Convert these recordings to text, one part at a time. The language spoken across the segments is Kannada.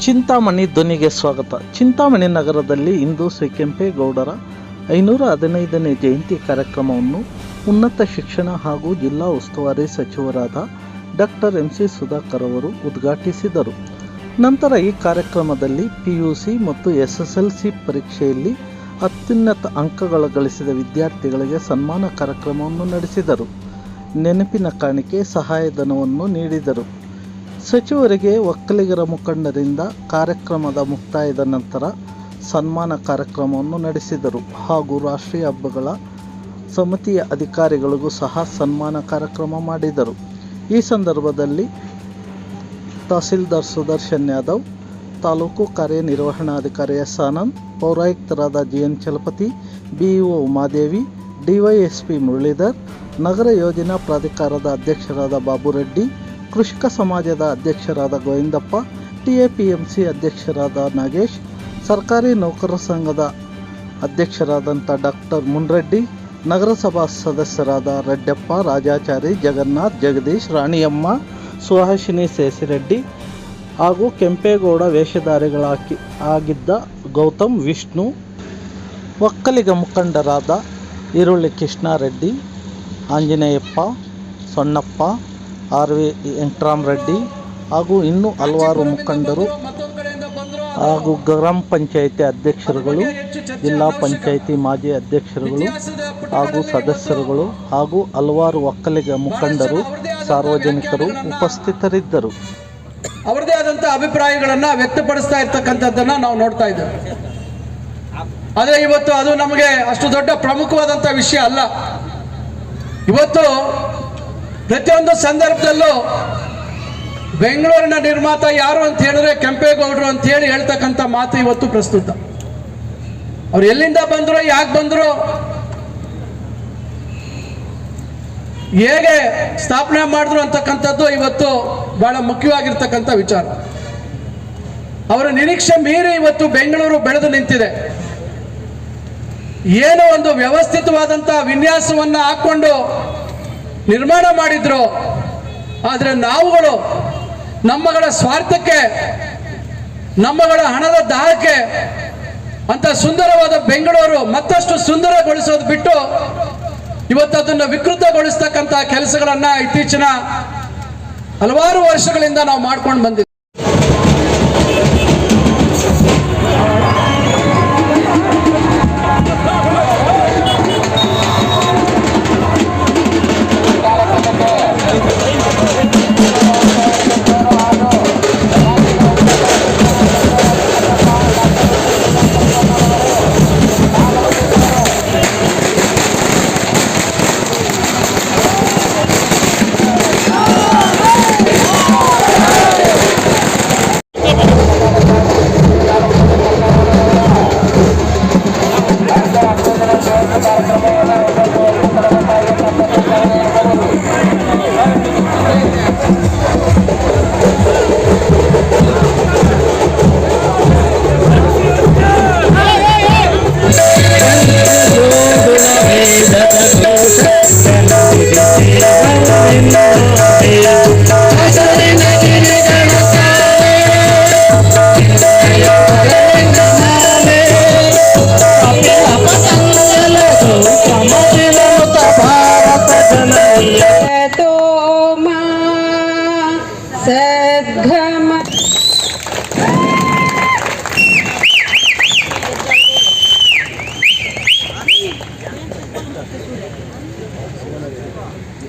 ಚಿಂತಾಮಣಿ ಧ್ವನಿಗೆ ಸ್ವಾಗತ. ಚಿಂತಾಮಣಿ ನಗರದಲ್ಲಿ ಇಂದು ಶ್ರೀ ಕೆಂಪೇಗೌಡರ 515ನೇ ಜಯಂತಿ ಕಾರ್ಯಕ್ರಮವನ್ನು ಉನ್ನತ ಶಿಕ್ಷಣ ಹಾಗೂ ಜಿಲ್ಲಾ ಉಸ್ತುವಾರಿ ಸಚಿವರಾದ ಡಾಕ್ಟರ್ ಎಂ.ಸಿ. ಸುಧಾಕರ್ ಅವರು ಉದ್ಘಾಟಿಸಿದರು. ನಂತರ ಈ ಕಾರ್ಯಕ್ರಮದಲ್ಲಿ PUC ಮತ್ತು SSLC ಪರೀಕ್ಷೆಯಲ್ಲಿ ಅತ್ಯುನ್ನತ ಅಂಕಗಳ ಗಳಿಸಿದ ವಿದ್ಯಾರ್ಥಿಗಳಿಗೆ ಸನ್ಮಾನ ಕಾರ್ಯಕ್ರಮವನ್ನು ನಡೆಸಿದರು. ನೆನಪಿನ ಕಾಣಿಕೆ ಸಹಾಯಧನವನ್ನು ನೀಡಿದರು. ಸಚಿವರಿಗೆ ಒಕ್ಕಲಿಗರ ಮುಖಂಡರಿಂದ ಕಾರ್ಯಕ್ರಮದ ಮುಕ್ತಾಯದ ನಂತರ ಸನ್ಮಾನ ಕಾರ್ಯಕ್ರಮವನ್ನು ನಡೆಸಿದರು ಹಾಗೂ ರಾಷ್ಟ್ರೀಯ ಹಬ್ಬಗಳ ಸಮಿತಿಯ ಅಧಿಕಾರಿಗಳಿಗೂ ಸಹ ಸನ್ಮಾನ ಕಾರ್ಯಕ್ರಮ ಮಾಡಿದರು. ಈ ಸಂದರ್ಭದಲ್ಲಿ ತಹಸೀಲ್ದಾರ್ ಸುದರ್ಶನ್ ಯಾದವ್, ತಾಲೂಕು ಕಾರ್ಯನಿರ್ವಹಣಾಧಿಕಾರಿ ಎಸ್. ಆನಂದ್, ಪೌರಾಯುಕ್ತರಾದ GN Chalapathi, BEO Umadevi, DYSP Muralidhar, ನಗರ ಯೋಜನಾ ಪ್ರಾಧಿಕಾರದ ಅಧ್ಯಕ್ಷರಾದ ಬಾಬುರೆಡ್ಡಿ, ಕೃಷಿಕ ಸಮಾಜದ ಅಧ್ಯಕ್ಷರಾದ ಗೋವಿಂದಪ್ಪ, TAPMC ಅಧ್ಯಕ್ಷರಾದ ನಾಗೇಶ್, ಸರ್ಕಾರಿ ನೌಕರರ ಸಂಘದ ಅಧ್ಯಕ್ಷರಾದಂಥ ಡಾಕ್ಟರ್ ಮುನ್ರೆಡ್ಡಿ, ನಗರಸಭಾ ಸದಸ್ಯರಾದ ರೆಡ್ಡಪ್ಪ, ರಾಜಾಚಾರಿ, ಜಗನ್ನಾಥ್, ಜಗದೀಶ್, ರಾಣಿಯಮ್ಮ, ಸುಹಾಸಿನಿ ಸೇಸಿರೆಡ್ಡಿ ಹಾಗೂ ಕೆಂಪೇಗೌಡ ವೇಷಧಾರಿಗಳಾಗಿದ್ದ ಗೌತಮ್, ವಿಷ್ಣು, ಒಕ್ಕಲಿಗ ಮುಖಂಡರಾದ ಈರುಳ್ಳಿ ಕೃಷ್ಣಾರೆಡ್ಡಿ, ಆಂಜನೇಯಪ್ಪ, ಸೊಣ್ಣಪ್ಪ, RV ವೆಂಕಟರಾಮರೆಡ್ಡಿ ಹಾಗೂ ಇನ್ನೂ ಹಲವಾರು ಮುಖಂಡರು ಹಾಗೂ ಗ್ರಾಮ ಪಂಚಾಯಿತಿ ಅಧ್ಯಕ್ಷರುಗಳು, ಜಿಲ್ಲಾ ಪಂಚಾಯಿತಿ ಮಾಜಿ ಅಧ್ಯಕ್ಷರುಗಳು ಹಾಗೂ ಸದಸ್ಯರುಗಳು ಹಾಗೂ ಹಲವಾರು ಒಕ್ಕಲಿಗ ಮುಖಂಡರು, ಸಾರ್ವಜನಿಕರು ಉಪಸ್ಥಿತರಿದ್ದರು. ಅವರದೇ ಆದಂಥ ಅಭಿಪ್ರಾಯಗಳನ್ನು ವ್ಯಕ್ತಪಡಿಸ್ತಾ ಇರ್ತಕ್ಕಂಥದ್ದನ್ನು ನಾವು ನೋಡ್ತಾ ಇದ್ದೇವೆ. ಆದರೆ ಇವತ್ತು ಅದು ನಮಗೆ ಅಷ್ಟು ದೊಡ್ಡ ಪ್ರಮುಖವಾದಂಥ ವಿಷಯ ಅಲ್ಲ. ಇವತ್ತು ಪ್ರತಿಯೊಂದು ಸಂದರ್ಭದಲ್ಲೂ ಬೆಂಗಳೂರಿನ ನಿರ್ಮಾತ ಯಾರು ಅಂತ ಹೇಳಿದ್ರೆ ಕೆಂಪೇಗೌಡರು ಅಂತ ಹೇಳಿ ಹೇಳ್ತಕ್ಕಂಥ ಮಾತು ಇವತ್ತು ಪ್ರಸ್ತುತ. ಅವ್ರು ಎಲ್ಲಿಂದ ಬಂದ್ರು, ಯಾಕೆ ಬಂದ್ರು, ಹೇಗೆ ಸ್ಥಾಪನೆ ಮಾಡಿದ್ರು ಅಂತಕ್ಕಂಥದ್ದು ಇವತ್ತು ಬಹಳ ಮುಖ್ಯವಾಗಿರ್ತಕ್ಕಂಥ ವಿಚಾರ. ಅವರ ನಿರೀಕ್ಷೆ ಮೀರಿ ಇವತ್ತು ಬೆಂಗಳೂರು ಬೆಳೆದು ನಿಂತಿದೆ. ಏನೋ ಒಂದು ವ್ಯವಸ್ಥಿತವಾದಂಥ ವಿನ್ಯಾಸವನ್ನು ಹಾಕೊಂಡು ನಿರ್ಮಾಣ ಮಾಡಿದ್ರು. ಆದರೆ ನಾವುಗಳು ನಮ್ಮಗಳ ಸ್ವಾರ್ಥಕ್ಕೆ, ನಮ್ಮಗಳ ಹಣದ ದಾಹಕ್ಕೆ ಅಂತ ಸುಂದರವಾದ ಬೆಂಗಳೂರು ಮತ್ತಷ್ಟು ಸುಂದರಗೊಳಿಸೋದು ಬಿಟ್ಟು ಇವತ್ತು ಅದನ್ನು ವಿಕೃತಗೊಳಿಸ್ತಕ್ಕಂಥ ಕೆಲಸಗಳನ್ನು ಇತ್ತೀಚಿನ ಹಲವಾರು ವರ್ಷಗಳಿಂದ ನಾವು ಮಾಡ್ಕೊಂಡು ಬಂದಿದ್ದೀವಿ.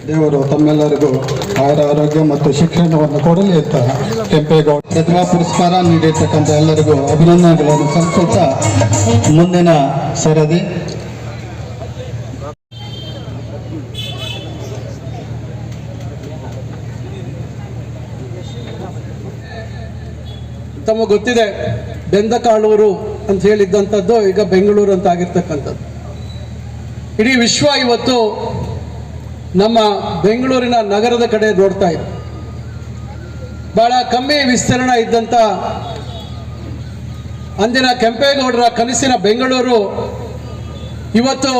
ದೇವರು ತಮ್ಮೆಲ್ಲರಿಗೂ ಆರೋಗ್ಯ ಮತ್ತು ಶಿಕ್ಷಣವನ್ನು ಕೊಡಲಿ ಅಂತ ಕೆಂಪೇಗೌಡ ಪ್ರತಿಭಾ ಪುರಸ್ಕಾರ ನೀಡಿರ್ತಕ್ಕಂಥ ಎಲ್ಲರಿಗೂ ಅಭಿನಂದನೆಗಳನ್ನು ಸಲ್ಲಿಸುತ್ತಾ ಮುಂದಿನ ಸರದಿ ತಮಗೆ ಗೊತ್ತಿದೆ, ಬೆಂದಕಾಳೂರು ಅಂತ ಹೇಳಿದ್ದಂಥದ್ದು ಈಗ ಬೆಂಗಳೂರು ಅಂತ ಆಗಿರ್ತಕ್ಕಂಥದ್ದು. ಇಡೀ ವಿಶ್ವ ಇವತ್ತು ನಮ್ಮ ಬೆಂಗಳೂರಿನ ನಗರದ ಕಡೆ ನೋಡ್ತಾ ಇದೆ. ಬಹಳ ಕಮ್ಮಿ ವಿಸ್ತೀರ್ಣ ಇದ್ದಂಥ ಅಂದಿನ ಕೆಂಪೇಗೌಡರ ಕನಸಿನ ಬೆಂಗಳೂರು ಇವತ್ತು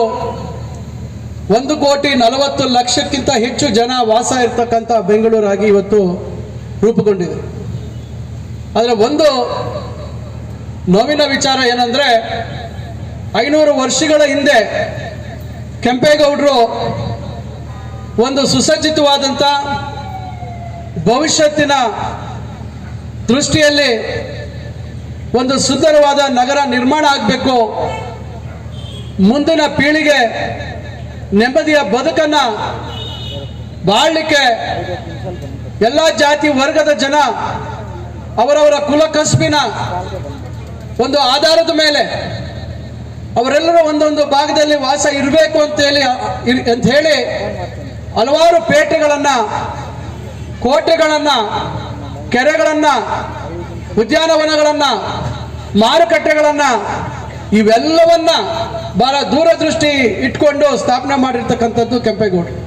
1,40,00,000ಕ್ಕಿಂತ ಹೆಚ್ಚು ಜನ ವಾಸ ಇರ್ತಕ್ಕಂಥ ಬೆಂಗಳೂರಾಗಿ ಇವತ್ತು ರೂಪುಗೊಂಡಿದೆ. ಅದರ ಒಂದು ನೋವಿನ ವಿಚಾರ ಏನಂದರೆ 500 ವರ್ಷಗಳ ಹಿಂದೆ ಕೆಂಪೇಗೌಡರು ಒಂದು ಸುಸಜ್ಜಿತವಾದಂಥ ಭವಿಷ್ಯತ್ತಿನ ದೃಷ್ಟಿಯಲ್ಲಿ ಒಂದು ಸುಂದರವಾದ ನಗರ ನಿರ್ಮಾಣ ಆಗಬೇಕು, ಮುಂದಿನ ಪೀಳಿಗೆ ನೆಮ್ಮದಿಯ ಬದುಕನ್ನು ಬಾಳಲಿಕ್ಕೆ ಎಲ್ಲ ಜಾತಿ ವರ್ಗದ ಜನ ಅವರವರ ಕುಲ ಕಸುಬಿನ ಒಂದು ಆಧಾರದ ಮೇಲೆ ಅವರೆಲ್ಲರೂ ಒಂದೊಂದು ಭಾಗದಲ್ಲಿ ವಾಸ ಇರಬೇಕು ಅಂತ ಹೇಳಿ ಹಲವಾರು ಪೇಟೆಗಳನ್ನು, ಕೋಟೆಗಳನ್ನು, ಕೆರೆಗಳನ್ನು, ಉದ್ಯಾನವನಗಳನ್ನು, ಮಾರುಕಟ್ಟೆಗಳನ್ನು ಇವೆಲ್ಲವನ್ನ ಬಹಳ ದೂರದೃಷ್ಟಿ ಇಟ್ಕೊಂಡು ಸ್ಥಾಪನೆ ಮಾಡಿರ್ತಕ್ಕಂಥದ್ದು ಕೆಂಪೇಗೌಡರು.